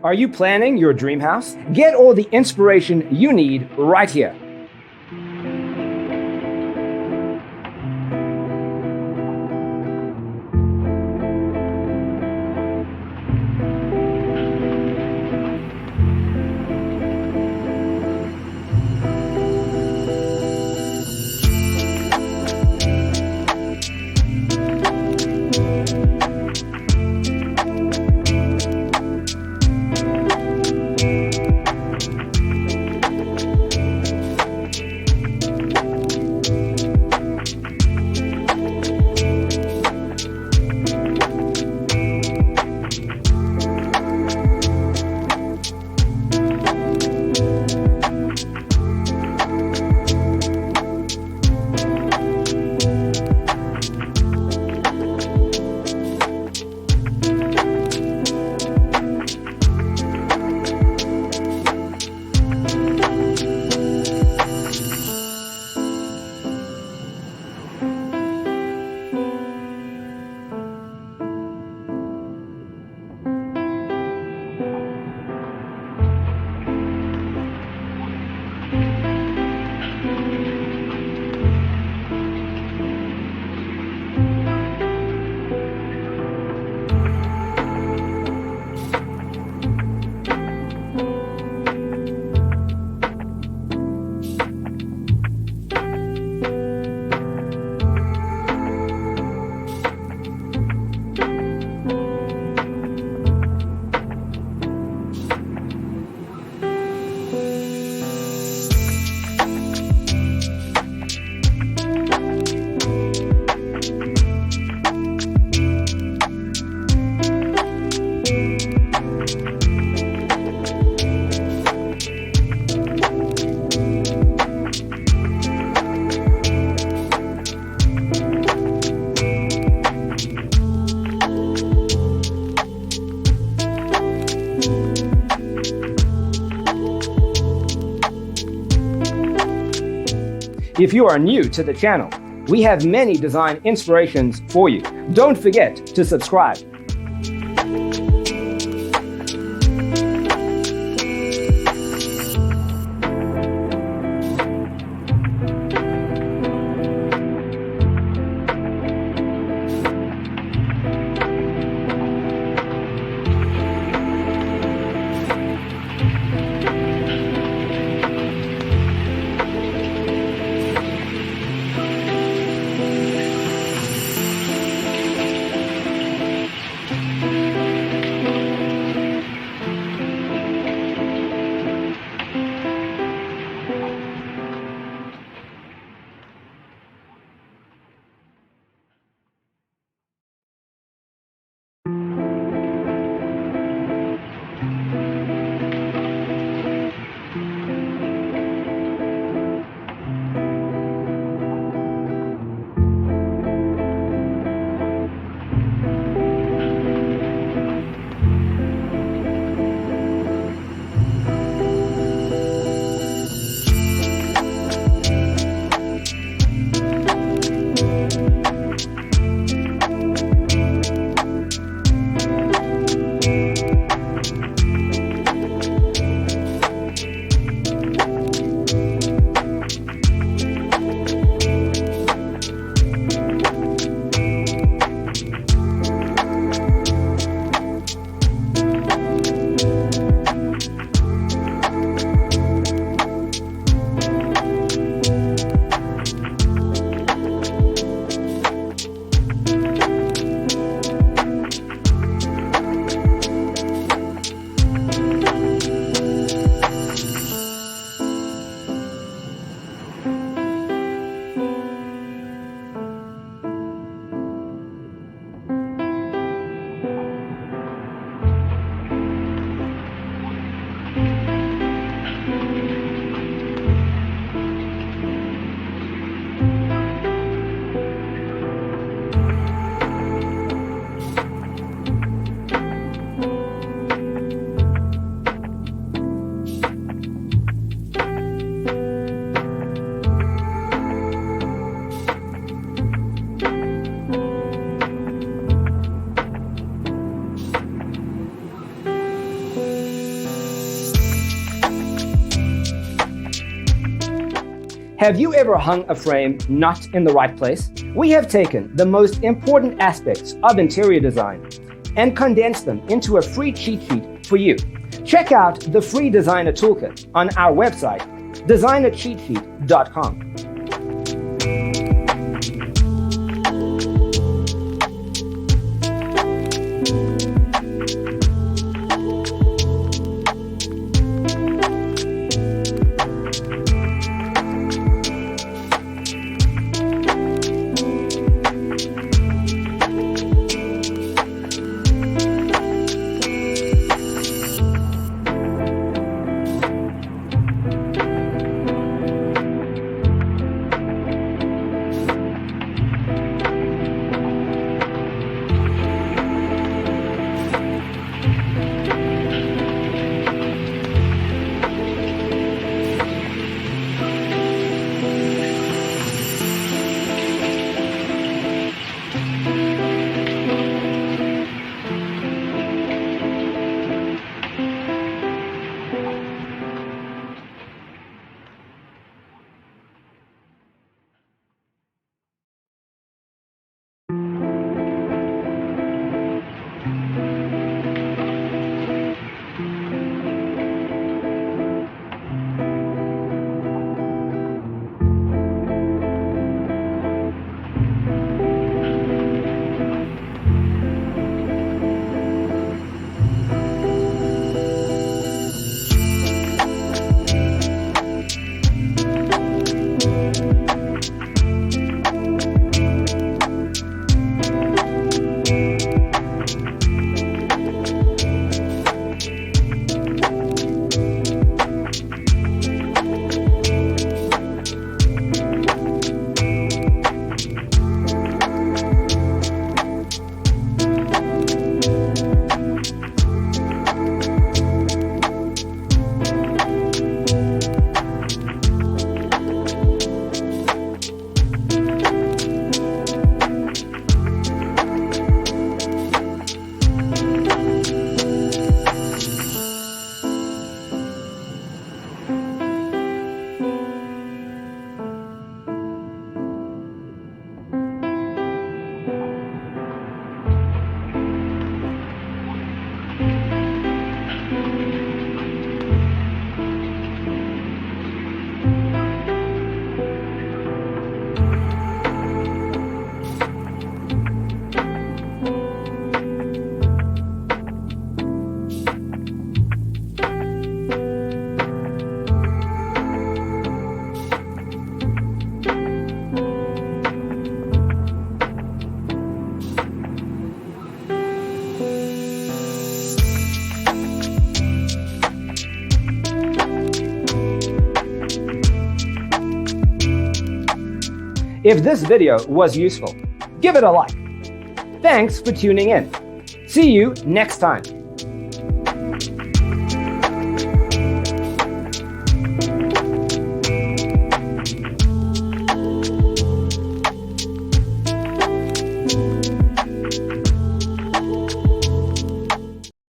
Are you planning your dream house? Get all the inspiration you need right here. If you are new to the channel, we have many design inspirations for you. Don't forget to subscribe. Have you ever hung a frame not in the right place? We have taken the most important aspects of interior design and condensed them into a free cheat sheet for you. Check out the free designer toolkit on our website, designercheatsheet.com. If this video was useful, give it a like. Thanks for tuning in. See you next time.